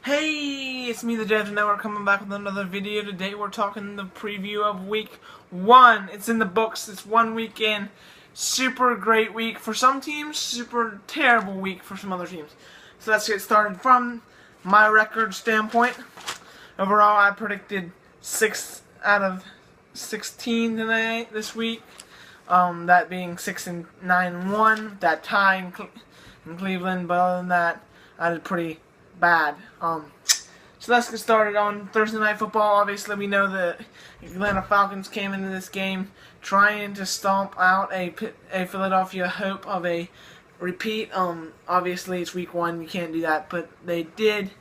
Hey, it's me, the Jazz Network, coming back with another video. Today we're talking the preview of week 1. It's in the books. It's 1 week in. Super great week for some teams, super terrible week for some other teams. So let's get started from my record standpoint. Overall, I predicted 6 out of 16 tonight this week. That being 6-9-1. That tie in Cleveland, but other than that, I did pretty bad. So let's get started on Thursday Night Football. Obviously, we know the Atlanta Falcons came into this game trying to stomp out a Philadelphia hope of a repeat. Obviously, it's week 1. You can't do that, but they did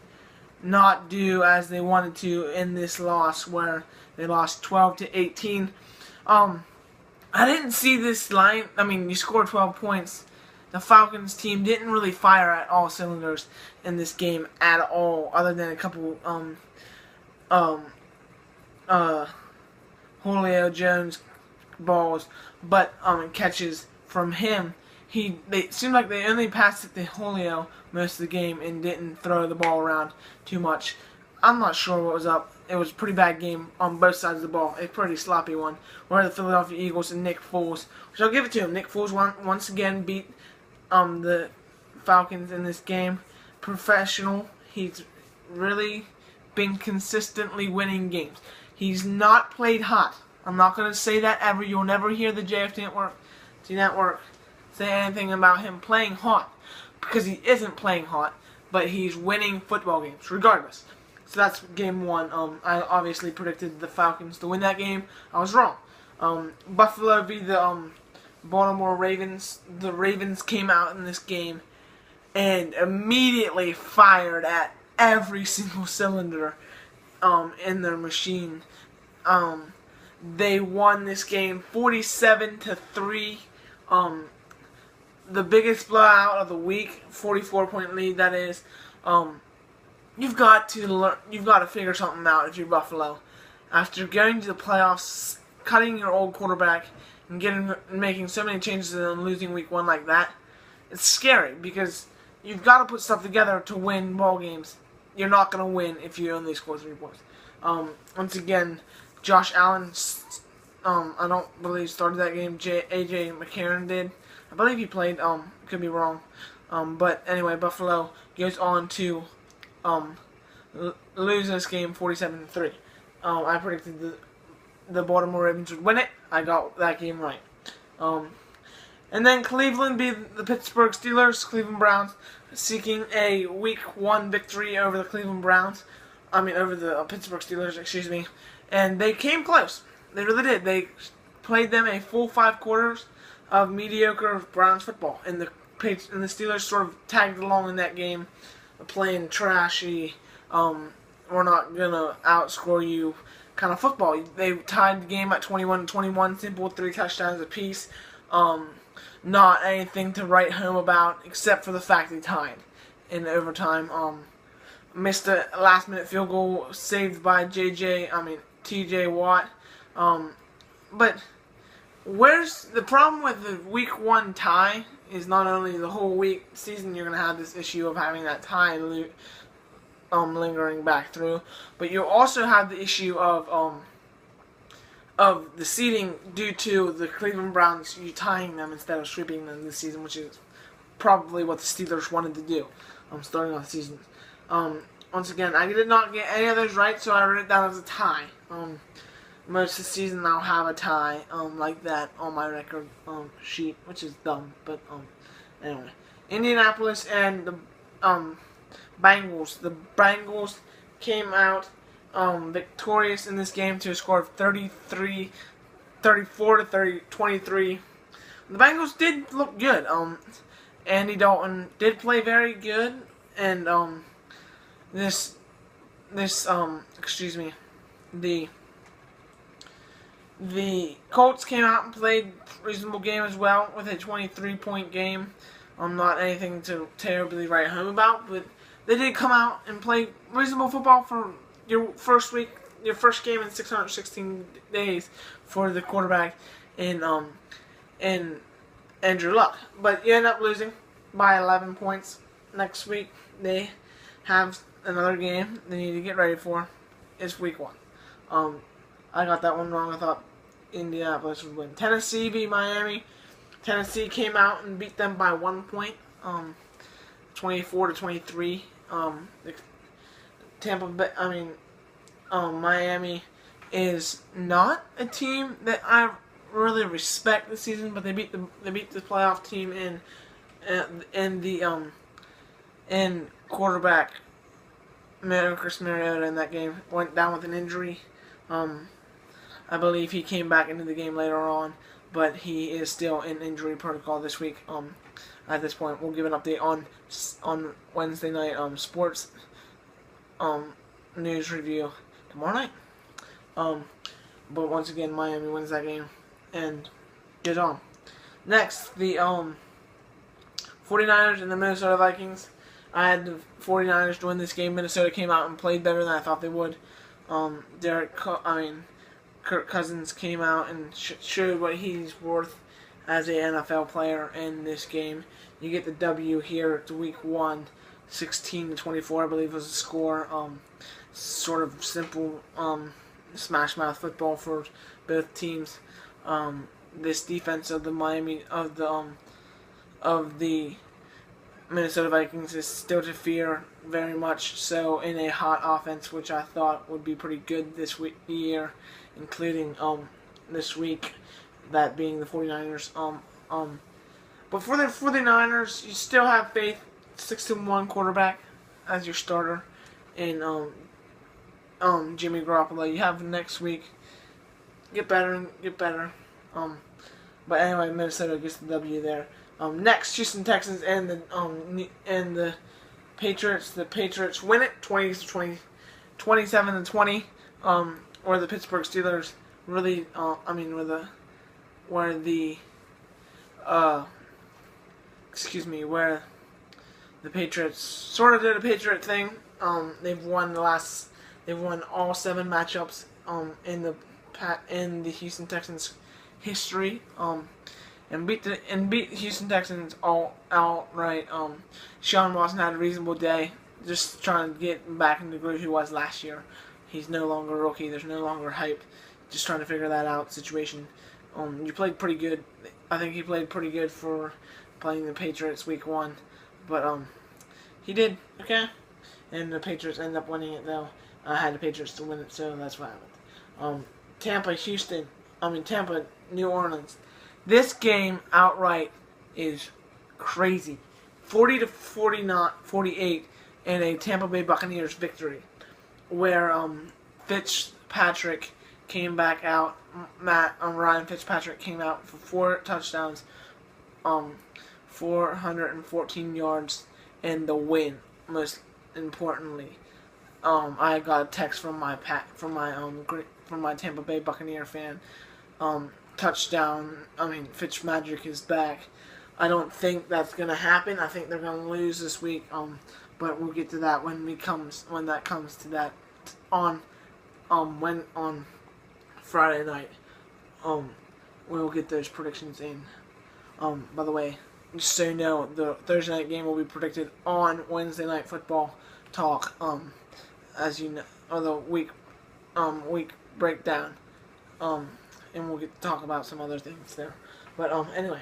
not do as they wanted to in this loss, where they lost 12-18. I didn't see this line. I mean, you scored 12 points. The Falcons team didn't really fire at all cylinders in this game at all, other than a couple Julio Jones balls, but catches from him. It seemed like they only passed it to Julio most of the game and didn't throw the ball around too much. I'm not sure what was up. It was a pretty bad game on both sides of the ball. A pretty sloppy one. Where the Philadelphia Eagles and Nick Foles, which I'll give it to him. Nick Foles once again beat the Falcons in this game. Professional. He's really been consistently winning games. He's not played hot. I'm not going to say that ever. You'll never hear the JFT Network say anything about him playing hot, because he isn't playing hot, but he's winning football games regardless. So that's game 1. I obviously predicted the Falcons to win that game. I was wrong. Buffalo beat the Baltimore Ravens. The Ravens came out in this game and immediately fired at every single cylinder in their machine. They won this game 47-3. The biggest blowout of the week, 44-point lead. That is. You've got to figure something out if you're Buffalo. After going to the playoffs, cutting your old quarterback, and making so many changes and then losing week 1 like that, it's scary, because you've got to put stuff together to win ball games. You're not going to win if you only score 3 points. Once again, Josh Allen, I don't believe started that game. A.J. McCarron did. I believe he played. Could be wrong. But anyway, Buffalo goes on to lose this game 47-3. I predicted the Baltimore Ravens would win it. I got that game right. And then Cleveland beat the Pittsburgh Steelers. Cleveland Browns seeking a week 1 victory over the Cleveland Browns. Over the Pittsburgh Steelers, excuse me. And they came close. They really did. They played them a full 5 quarters of mediocre Browns football. And the Steelers sort of tagged along in that game, playing trashy, we're not going to outscore you kind of football. They tied the game at 21-21, simple 3 touchdowns apiece. Not anything to write home about, except for the fact they tied in overtime. Missed a last-minute field goal saved by T.J. Watt. But where's the problem with the week 1 tie? Is not only the whole week season you're going to have this issue of having that tie lingering back through, but you also have the issue of the seeding due to the Cleveland Browns tying them instead of sweeping them this season, which is probably what the Steelers wanted to do starting off the season. Once again, I did not get any of those right, so I wrote it down as a tie. Most of the season I'll have a tie like that on my record sheet, which is dumb, but anyway. Indianapolis and the Bengals. The Bengals came out victorious in this game to a score of 34-23. The Bengals did look good. Andy Dalton did play very good, and the Colts came out and played a reasonable game as well, with a 23-point game. Not anything to terribly write home about, but they did come out and play reasonable football for your first game in 616 days for the quarterback in Andrew Luck. But you end up losing by 11 points next week. have another game they need to get ready for. It's week 1. I got that one wrong. I thought Indianapolis would win. Tennessee beat Miami. Tennessee came out and beat them by 1 point, 24-23. Miami is not a team that I really respect this season, but they beat the playoff team in quarterback Marcus Mariota in that game. Went down with an injury. I believe he came back into the game later on, but he is still in injury protocol this week. At this point, we'll give an update on Wednesday night sports news review tomorrow night. But once again, Miami wins that game and gets on. Next, the 49ers and the Minnesota Vikings. I had the 49ers to win this game. Minnesota came out and played better than I thought they would. Kirk Cousins came out and showed what he's worth as an NFL player in this game. You get the W here. It's week 1, 16-24, I believe was the score. Sort of simple smash mouth football for both teams. This defense of the Minnesota Vikings is still to fear, very much so, in a hot offense, which I thought would be pretty good this year, including this week, that being the 49ers. But for the 49ers, you still have faith, 6-1 quarterback as your starter in Jimmy Garoppolo. You have next week, get better. But anyway, Minnesota gets the W there. Next, Houston Texans and the Patriots. The Patriots win it 27-20. Or the Pittsburgh Steelers really, where the Patriots sort of did a Patriot thing. They've won all 7 matchups in the Houston Texans history. And beat Houston Texans all outright. Sean Watson had a reasonable day, just trying to get back into the groove he was last year. He's no longer a rookie. There's no longer hype. Just trying to figure that out situation. You played pretty good. I think he played pretty good for playing the Patriots week 1, but he did okay. And the Patriots ended up winning it though. I had the Patriots to win it, so that's what happened. Tampa, New Orleans. This game outright is crazy. 40-48 in a Tampa Bay Buccaneers victory, where Fitzpatrick came back out. Ryan Fitzpatrick came out for 4 touchdowns, 414 yards, and the win. Most importantly, I got a text from my Tampa Bay Buccaneer fan. Touchdown. Fitzmagic is back. I don't think that's gonna happen. I think they're gonna lose this week. But we'll get to that when that comes to that on Friday night. We'll get those predictions in. By the way, just so you know, the Thursday night game will be predicted on Wednesday Night Football Talk. As you know, or the week breakdown. And we'll get to talk about some other things there. But anyway,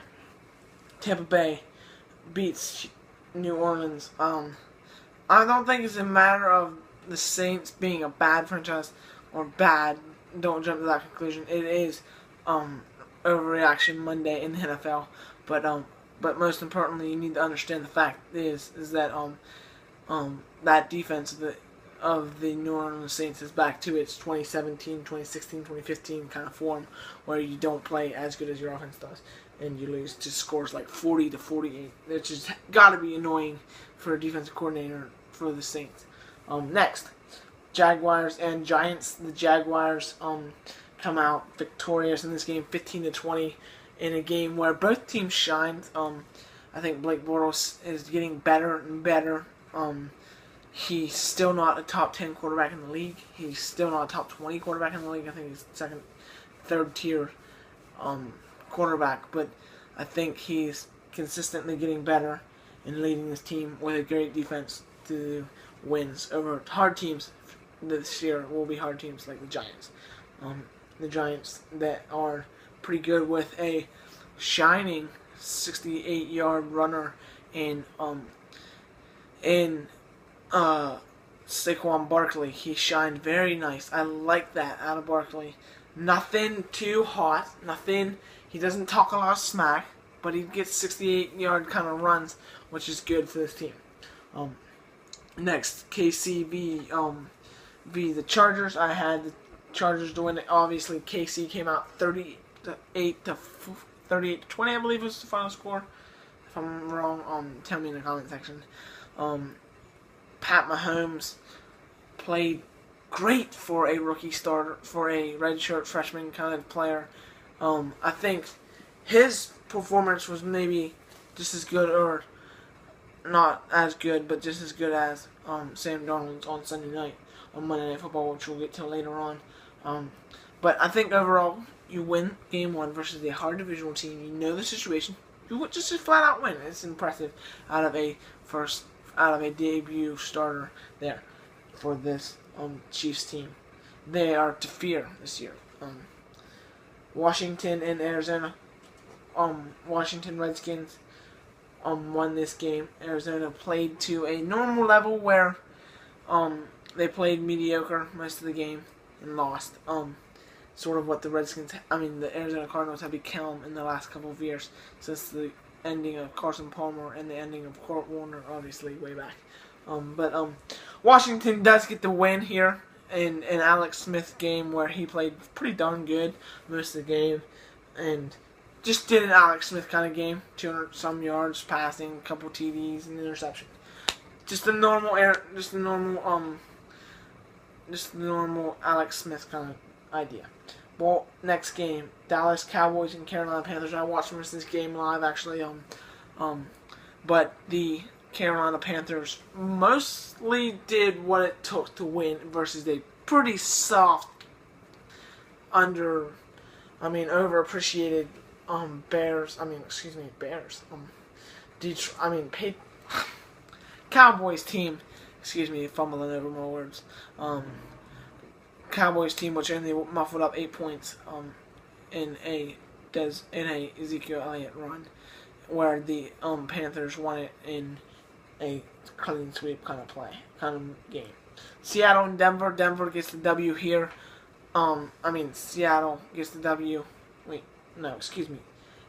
Tampa Bay beats New Orleans. I don't think it's a matter of the Saints being a bad franchise or bad. Don't jump to that conclusion. It is overreaction Monday in the NFL. But most importantly, you need to understand the fact is that that defense of the New Orleans Saints is back to its 2017, 2016, 2015 kind of form, where you don't play as good as your offense does, and you lose to scores like 40-48. It's just got to be annoying for a defensive coordinator for the Saints. Next, Jaguars and Giants. The Jaguars come out victorious in this game, 15-20, in a game where both teams shined. I think Blake Bortles is getting better and better. He's still not a top 10 quarterback in the league. He's still not a top 20 quarterback in the league. I think he's third tier quarterback. But I think he's consistently getting better and leading his team with a great defense to wins over hard teams this year will be hard teams like the Giants. The Giants that are pretty good with a shining 68-yard runner in Saquon Barkley. He shined very nice. I like that out of Barkley. Nothing too hot. Nothing. He doesn't talk a lot of smack, but he gets 68-yard kind of runs, which is good for this team. Next, KC v the Chargers. I had the Chargers to win it. Obviously, KC came out 38 to 20, I believe was the final score. If I'm wrong, tell me in the comment section. Pat Mahomes played great for a rookie starter, for a redshirt freshman kind of player. I think his performance was maybe just as good, or not as good, but just as good as Sam Darnold's on Sunday night on Monday Night Football, which we'll get to later on. But I think overall, you win game one versus a hard divisional team. You know the situation. You just flat out win. It's impressive out of a debut starter there for this Chiefs team. They are to fear this year. Washington and Arizona. Washington Redskins won this game. Arizona played to a normal level where they played mediocre most of the game and lost. Sort of what the Arizona Cardinals have become in the last couple of years since the ending of Carson Palmer and the ending of Kurt Warner, obviously, way back. But Washington does get the win here in an Alex Smith game where he played pretty darn good most of the game and just did an Alex Smith kind of game. 200-some yards passing, a couple TDs, and interception. Just the normal Alex Smith kind of idea. Well, next game, Dallas Cowboys and Carolina Panthers. I watched most of this game live, actually. But the Carolina Panthers mostly did what it took to win versus a pretty soft, overappreciated Bears. Cowboys team. Excuse me, fumbling over my words. Cowboys team, which only muffled up 8 points in a Ezekiel Elliott run, where the Panthers won it in a clean sweep kind of game. Seattle and Denver. Denver gets the W here. Seattle gets the W.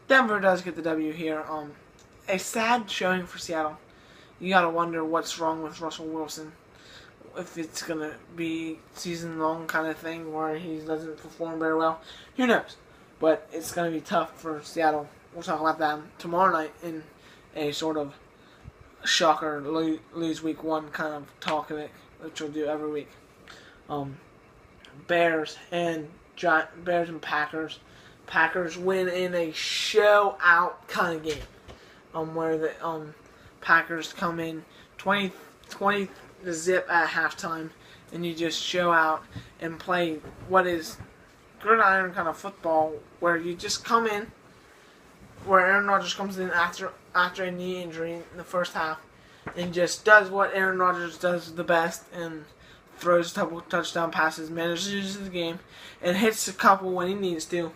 Denver does get the W here. A sad showing for Seattle. You gotta wonder what's wrong with Russell Wilson. If it's going to be season-long kind of thing where he doesn't perform very well. Who knows? But it's going to be tough for Seattle. We'll talk about that tomorrow night in a sort of shocker, lose week one kind of talk of it, which we'll do every week. Bears and Packers. Packers win in a show-out kind of game. Where the Packers come in 20 the zip at halftime, and you just show out and play what is gridiron kind of football, where you just come in, where Aaron Rodgers comes in after a knee injury in the first half, and just does what Aaron Rodgers does the best, and throws a couple touchdown passes, manages the game, and hits a couple when he needs to,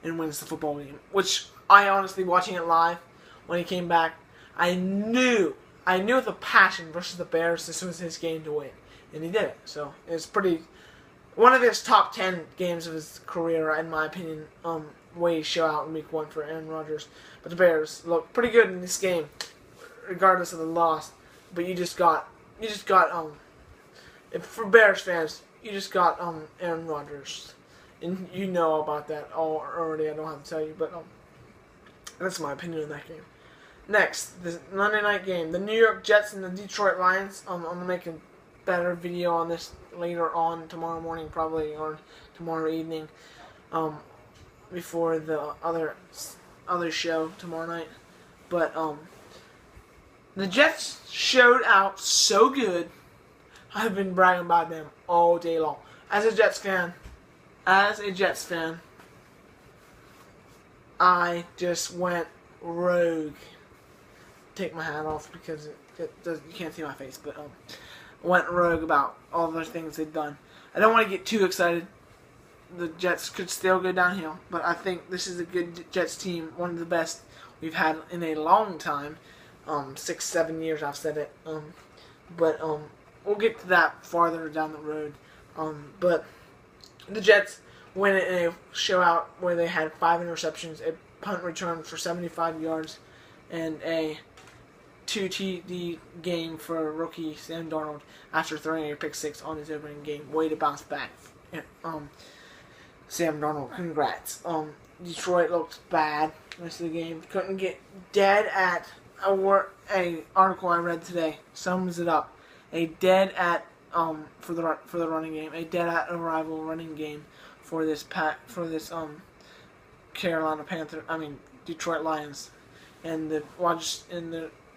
and wins the football game. Which I honestly, watching it live when he came back, I knew with a passion versus the Bears this was his game to win. And he did it. So it's one of his top 10 games of his career, in my opinion. Way show out in week one for Aaron Rodgers. But the Bears look pretty good in this game, regardless of the loss. But for Bears fans, you just got Aaron Rodgers. And you know about that already. I don't have to tell you, but that's my opinion on that game. Next, the Monday night game, the New York Jets and the Detroit Lions. I'm going to make a better video on this later on, tomorrow morning probably, or tomorrow evening, before the other show tomorrow night. But the Jets showed out so good. I've been bragging about them all day long. As a Jets fan, I just went rogue. Take my hat off because you can't see my face, but went rogue about all the things they've done. I don't want to get too excited. The Jets could still go downhill, but I think this is a good Jets team, one of the best we've had in a long time. 6-7 years I've said it. But we'll get to that farther down the road. But the Jets win it in a showout where they had 5 interceptions, a punt return for 75 yards, and a 2 TD game for rookie Sam Darnold after throwing a pick 6 on his opening game. Way to bounce back. Sam Darnold, congrats. Detroit looked bad rest of the game. Couldn't get dead at a article I read today sums it up. A dead at for the running game. A dead at arrival running game for this Detroit Lions. And the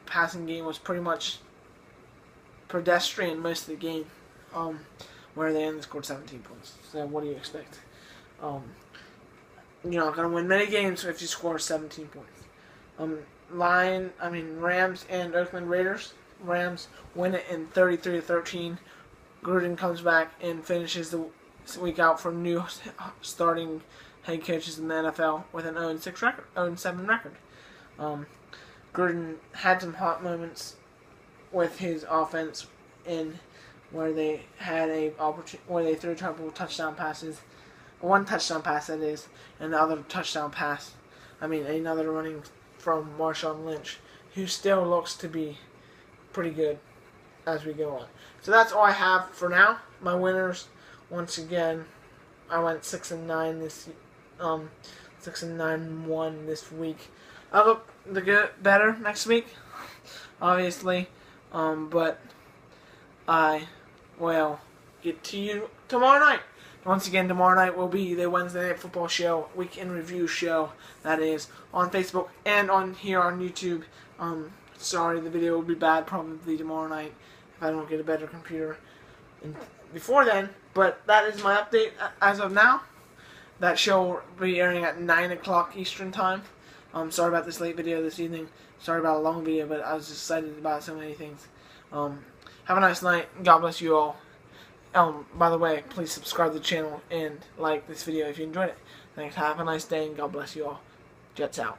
passing game was pretty much pedestrian most of the game. Where they only scored 17 points. So what do you expect? You're not going to win many games if you score 17 points. Rams and Oakland Raiders. Rams win it in 33-13. Gruden comes back and finishes the week out for new starting head coaches in the NFL with an 0-7 record. Gruden had some hot moments with his offense where they had where they threw a couple touchdown passes. One touchdown pass, that is, and the other touchdown pass. Another running from Marshawn Lynch, who still looks to be pretty good as we go on. So that's all I have for now. My winners, once again, I went 6-9 this 6-9-1 this week. I look better next week, obviously, but I will get to you tomorrow night. Once again, tomorrow night will be the Wednesday Night Football Show, Week in Review show, that is, on Facebook and on YouTube. Sorry, the video will be bad probably tomorrow night if I don't get a better computer before then. But that is my update as of now. That show will be airing at 9 o'clock Eastern Time. Sorry about this late video this evening. Sorry about a long video, but I was just excited about so many things. Have a nice night. God bless you all. By the way, please subscribe to the channel and like this video if you enjoyed it. Thanks. Have a nice day and God bless you all. Jets out.